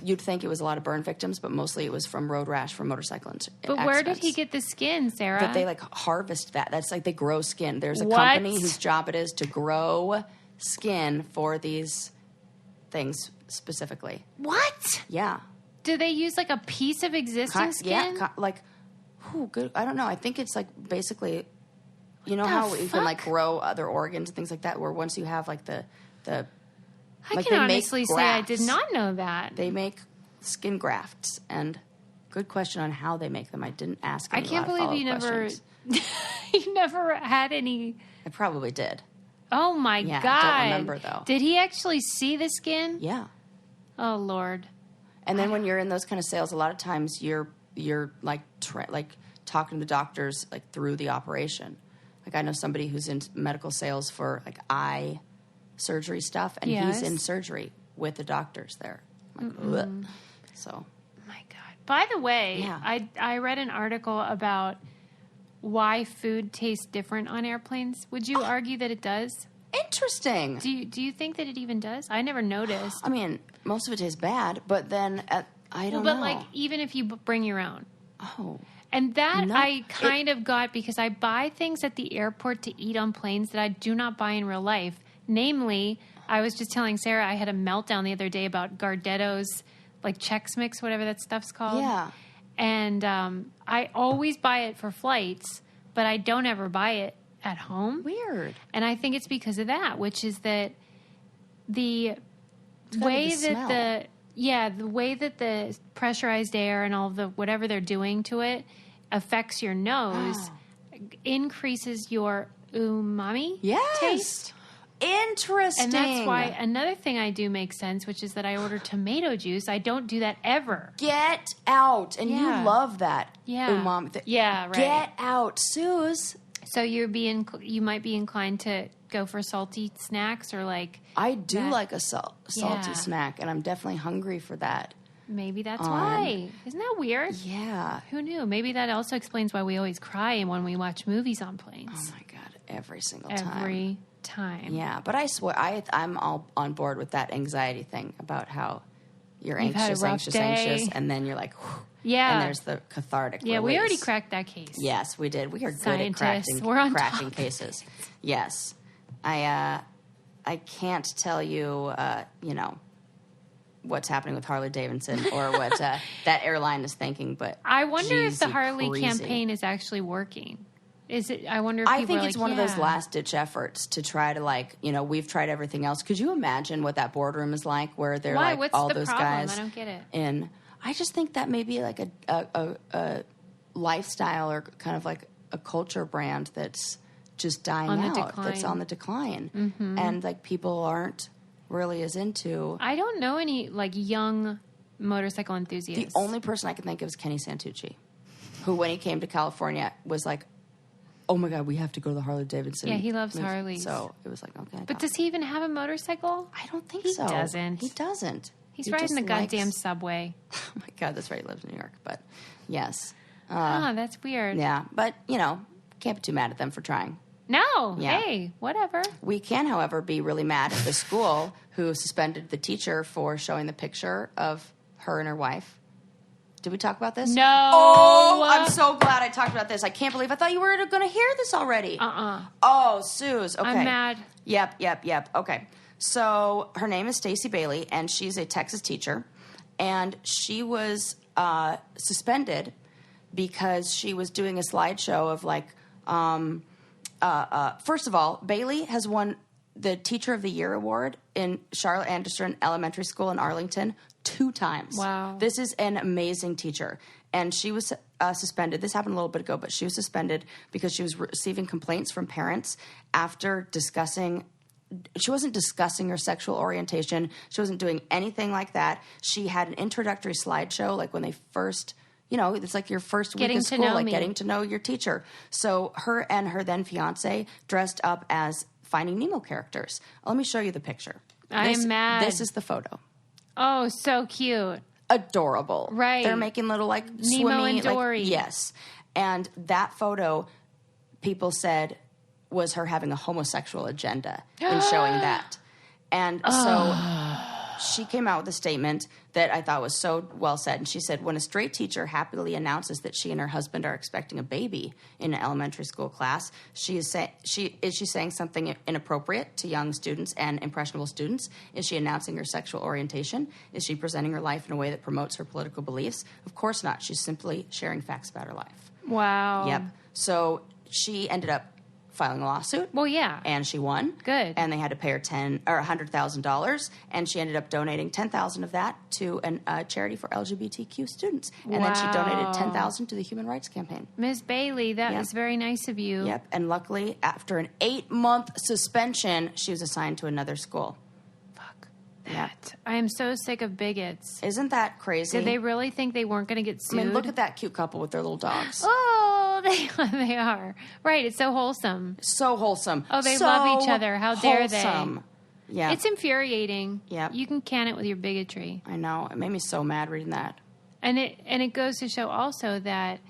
you'd think it was a lot of burn victims, but mostly it was from road rash from motorcycle accidents. But where did he get the skin, Sarah? But they like harvest that. That's like they grow skin. There's a What? company whose job it is to grow skin for these things specifically. What? Yeah. Do they use like a piece of existing skin? Yeah, like, good. I don't know. I think it's like basically, you know how you can like grow other organs and things like that. Where once you have like the I like can they make honestly say I did grafts. not know that. They make skin grafts, and good question on how they make them. I didn't ask. I Any can't lot of believe you follow-up never questions. you never had any. I probably did. Oh my Yeah, God! I don't remember though. Did he actually see the skin? Yeah. Oh Lord. And then when you're in those kind of sales, a lot of times you're like like talking to doctors like through the operation. Like I know somebody who's in medical sales for like eye surgery stuff, and Yes. he's in surgery with the doctors there. Like, ugh. So, Oh my God. By the way, Yeah. I read an article about why food tastes different on airplanes. Would you argue that it does? interesting. Do you think that it even does? I never noticed. I mean, most of it tastes bad, but then I don't But know. like even if you bring your own. Oh, And that No, I kind of got because I buy things at the airport to eat on planes that I do not buy in real life. Namely, I was just telling Sarah I had a meltdown the other day about Gardetto's, like Chex Mix, whatever that stuff's called. yeah. And I always buy it for flights, but I don't ever buy it at home. Weird. And I think it's because of that, which is that the gotta way be the smell. that the way that the pressurized air and all the whatever they're doing to it affects your nose, increases your umami Yes. taste. Interesting. And that's why another thing I do makes sense, which is that I order tomato juice. I don't do that ever. Get out. And you love that. Yeah. Umami. Yeah, right. Get out, Suze. So you might be inclined to go for salty snacks or like... I do like a salty snack, and I'm definitely hungry for that. Maybe that's why. Isn't that weird? Yeah. Who knew? Maybe that also explains why we always cry when we watch movies on planes. Oh, my God. Every single time. Every time. Yeah, but I swear, I'm all on board with that anxiety thing about how you're anxious, and then you're like, whew, and there's the cathartic release. We already cracked that case. Yes, we did. We are Scientists. good We're on at cracking top. cases. Yes. I can't tell you, what's happening with Harley Davidson or what that airline is thinking, but I wonder if the Harley crazy. campaign is actually working. Is it? I wonder if I people think are it's like, one of those last-ditch efforts to try to, we've tried everything else. Could you imagine what that boardroom is like where they're Why? like What's all the those problem? guys I don't get it. in? I just think that may be like a lifestyle or kind of like a culture brand that's just dying out, that's on the decline. Mm-hmm. And like people aren't really as into. I don't know any like young motorcycle enthusiasts. The only person I can think of is Kenny Santucci, who when he came to California was like, oh my God, we have to go to the Harley Davidson. Yeah, he loves Harleys. So it was like, okay. But does he even have a motorcycle? I don't think he so. He doesn't. He's riding the goddamn subway. Oh my God, that's right. He lives in New York. But yes. That's weird. Yeah. But, can't be too mad at them for trying. No. Yeah. Hey, whatever. We can, however, be really mad at the school who suspended the teacher for showing the picture of her and her wife. Did we talk about this? No. Oh, I'm so glad I talked about this. I can't believe I thought you were going to hear this already. Oh, Suze. Okay. I'm mad. Yep. Okay. So her name is Stacey Bailey, and she's a Texas teacher. And she was suspended because she was doing a slideshow of like, first of all, Bailey has won the Teacher of the Year award in Charlotte Anderson Elementary School in Arlington 2 times. Wow. This is an amazing teacher. And she was suspended. This happened a little bit ago, but she was suspended because she was receiving complaints from parents after discussing. She wasn't discussing her sexual orientation. She wasn't doing anything like that. She had an introductory slideshow, like when they first, it's like your first week of school, like getting to know your teacher. So her and her then fiance dressed up as Finding Nemo characters. Let me show you the picture. I'm mad. This is the photo. Oh, so cute. Adorable. Right. They're making little like Nemo swimmy, and Dory. Yes. And that photo, people said, was her having a homosexual agenda in showing that. And so she came out with a statement that I thought was so well said. And she said, when a straight teacher happily announces that she and her husband are expecting a baby in an elementary school class, is she saying something inappropriate to young students and impressionable students? Is she announcing her sexual orientation? Is she presenting her life in a way that promotes her political beliefs? Of course not. She's simply sharing facts about her life. Wow. Yep. So she ended up filing a lawsuit. Well, yeah. And she won. Good. And they had to pay her $100,000, and she ended up donating $10,000 of that to a charity for LGBTQ students. And then she donated $10,000 to the Human Rights Campaign. Ms. Bailey, that is very nice of you. Yep. And luckily, after an 8-month suspension, she was assigned to another school. Fuck that. I am so sick of bigots. Isn't that crazy? Did they really think they weren't going to get sued? I mean, look at that cute couple with their little dogs. Oh, they are. Right, it's so wholesome. So wholesome. Oh, they love each other. How dare they? Yeah. It's infuriating. Yeah. You can can it with your bigotry. I know. It made me so mad reading that. And it goes to show also that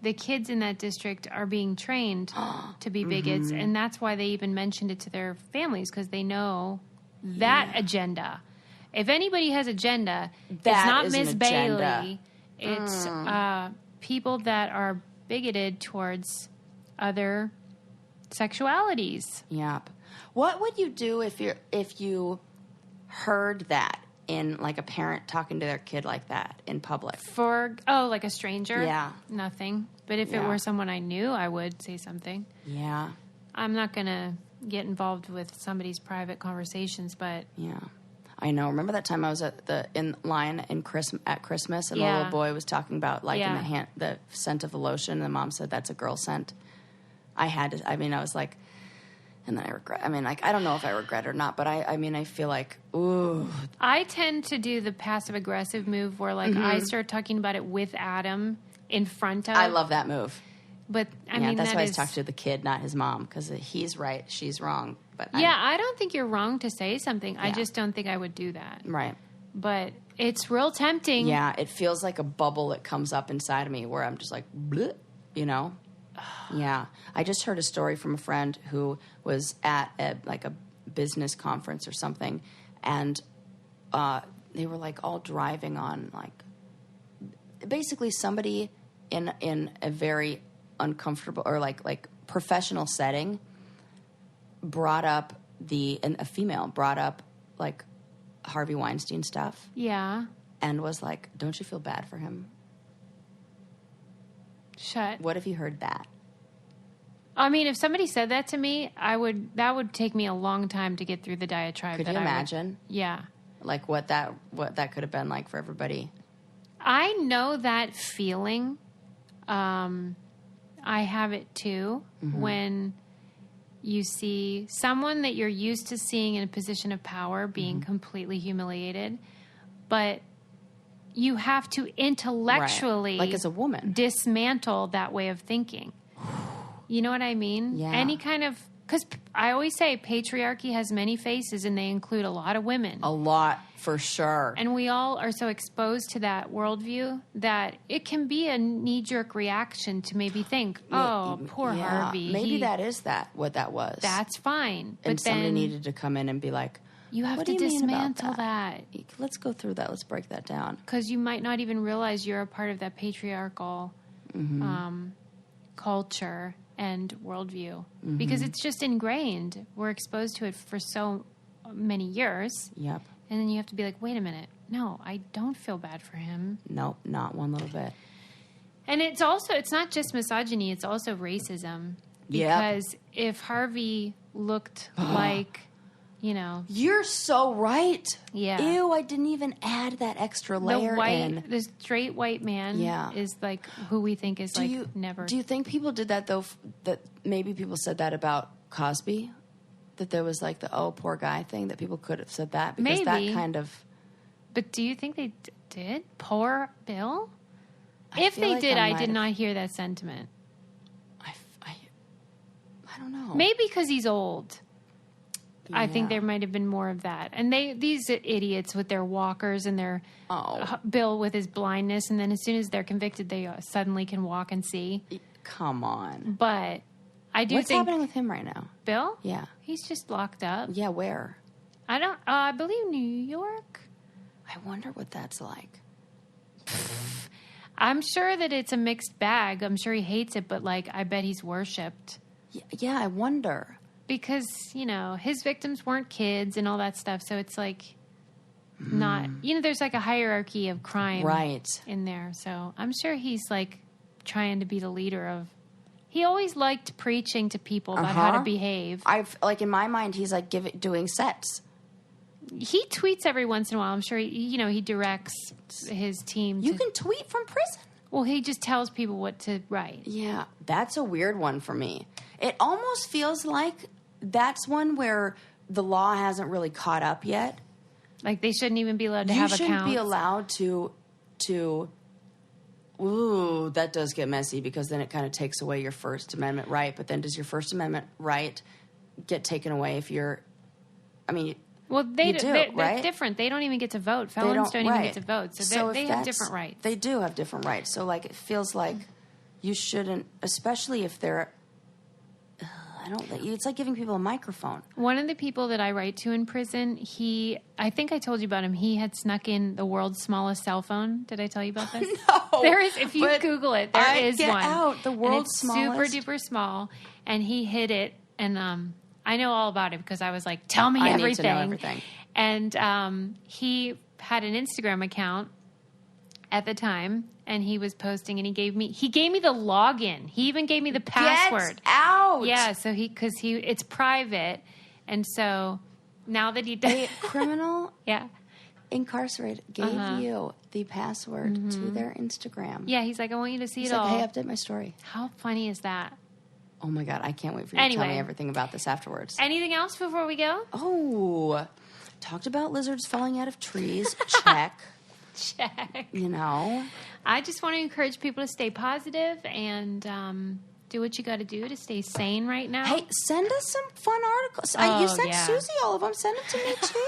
the kids in that district are being trained to be bigots, and that's why they even mentioned it to their families, because they know that agenda. If anybody has agenda, it's not Miss Bailey. It's people that are bigoted towards other sexualities. Yep. What would you do if you heard that in like a parent talking to their kid like that in public? Like a stranger? Yeah. Nothing. But if it were someone I knew, I would say something. Yeah. I'm not going to get involved with somebody's private conversations, but... Yeah. I know. Remember that time I was in line at Christmas, and the little boy was talking about liking the scent of the lotion, and the mom said that's a girl scent. I was like, And then I regret. I mean, like, I don't know if I regret it or not, but I mean, I feel like, ooh. I tend to do the passive-aggressive move where, like, I start talking about it with Adam in front of. I love that move. But, I mean, that's why I talk to the kid, not his mom, because he's right, she's wrong. But I don't think you're wrong to say something. I just don't think I would do that. Right. But it's real tempting. Yeah, it feels like a bubble that comes up inside of me where I'm just like, bleh, you know? Yeah. I just heard a story from a friend who was at a business conference or something, and they were, like, all driving on, like, basically somebody in a very uncomfortable or, like professional setting brought up a female brought up, like, Harvey Weinstein stuff. Yeah. And was like, don't you feel bad for him? What if you heard that? I mean, if somebody said that to me, that would take me a long time to get through the diatribe. Could you imagine? Yeah. Like what that could have been like for everybody. I know that feeling. I have it too when you see someone that you're used to seeing in a position of power being completely humiliated, but you have to intellectually, like as a woman, dismantle that way of thinking. You know what I mean? Yeah. Any kind of, because I always say patriarchy has many faces, and they include a lot of women. A lot, for sure. And we all are so exposed to that worldview that it can be a knee-jerk reaction to maybe think, oh, poor Harvey. Maybe that is what that was. That's fine. And but somebody then needed to come in and be like, you have what to do you mean about dismantle that. Let's go through that. Let's break that down. Because you might not even realize you're a part of that patriarchal culture and worldview. Because it's just ingrained. We're exposed to it for so many years. Yep. And then you have to be like, wait a minute. No, I don't feel bad for him. Nope, not one little bit. And it's not just misogyny, it's also racism. Because if Harvey looked like, you know. You're so right. Yeah. Ew, I didn't even add that extra layer in. The straight white man is like who we think is never. Do you think people did that though, that maybe people said that about Cosby? That there was like the, oh, poor guy thing, that people could have said that? Because maybe. that kind of. But do you think they did? Poor Bill? If they did, I did not hear that sentiment. I don't know. Maybe because he's old. Yeah. I think there might have been more of that. And these idiots with their walkers and their Bill with his blindness, and then as soon as they're convicted, they suddenly can walk and see. Come on. But I do What's think... happening with him right now? Bill? Yeah. He's just locked up. Yeah, where? I believe New York. I wonder what that's like. I'm sure that it's a mixed bag. I'm sure he hates it, but like, I bet he's worshipped. Yeah, I wonder. Because, you know, his victims weren't kids and all that stuff. So it's like not, you know, there's like a hierarchy of crime in there. So I'm sure he's like trying to be the leader of, he always liked preaching to people about how to behave. In my mind, he's like doing sets. He tweets every once in a while. I'm sure, he directs his team. You can tweet from prison. Well, he just tells people what to write. Yeah, that's a weird one for me. It almost feels like that's one where the law hasn't really caught up yet. Like they shouldn't even be allowed to have accounts. You shouldn't be allowed to. Ooh, that does get messy because then it kind of takes away your First Amendment right. But then does your First Amendment right get taken away if you're? I mean. Well, they're different. They don't even get to vote. Felons don't even get to vote. So they have different rights. They do have different rights. So, like, it feels like you shouldn't, especially if they're, I don't think, it's like giving people a microphone. One of the people that I write to in prison, I think I told you about him. He had snuck in the world's smallest cell phone. Did I tell you about this? No. There is, if you Google it, there is get one. Out, the world's smallest. Super duper small. And he hid it. And, I know all about it because I was like, tell me everything. Need to know everything. And he had an Instagram account at the time, and he was posting, and he gave me the login. He even gave me the password. Get out! Yeah, so it's private, and so now that he does, a criminal, incarcerated gave you the password to their Instagram. Yeah, he's like, I want you to see he's it like, all. Hey, update my story. How funny is that? Oh my God, I can't wait for you to tell Anyway. me everything about this afterwards. Anything else before we go? Oh, talked about lizards falling out of trees. Check. Check. You know. I just want to encourage people to stay positive and do what you got to do to stay sane right now. Hey, send us some fun articles. Oh, You sent yeah. Susie all of them. Send them to me too.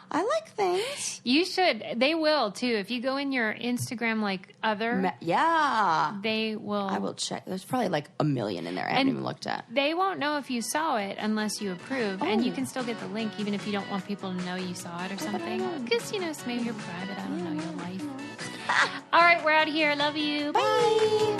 I like things. You should. They will too. If you go in your Instagram like other, Yeah. they will. I will check. There's probably like a million in there I haven't even looked at. They won't know if you saw it unless you approve, and you can still get the link even if you don't want people to know you saw it or something. Because maybe you're private. I don't know your life. All right, we're out of here. Love you. Bye.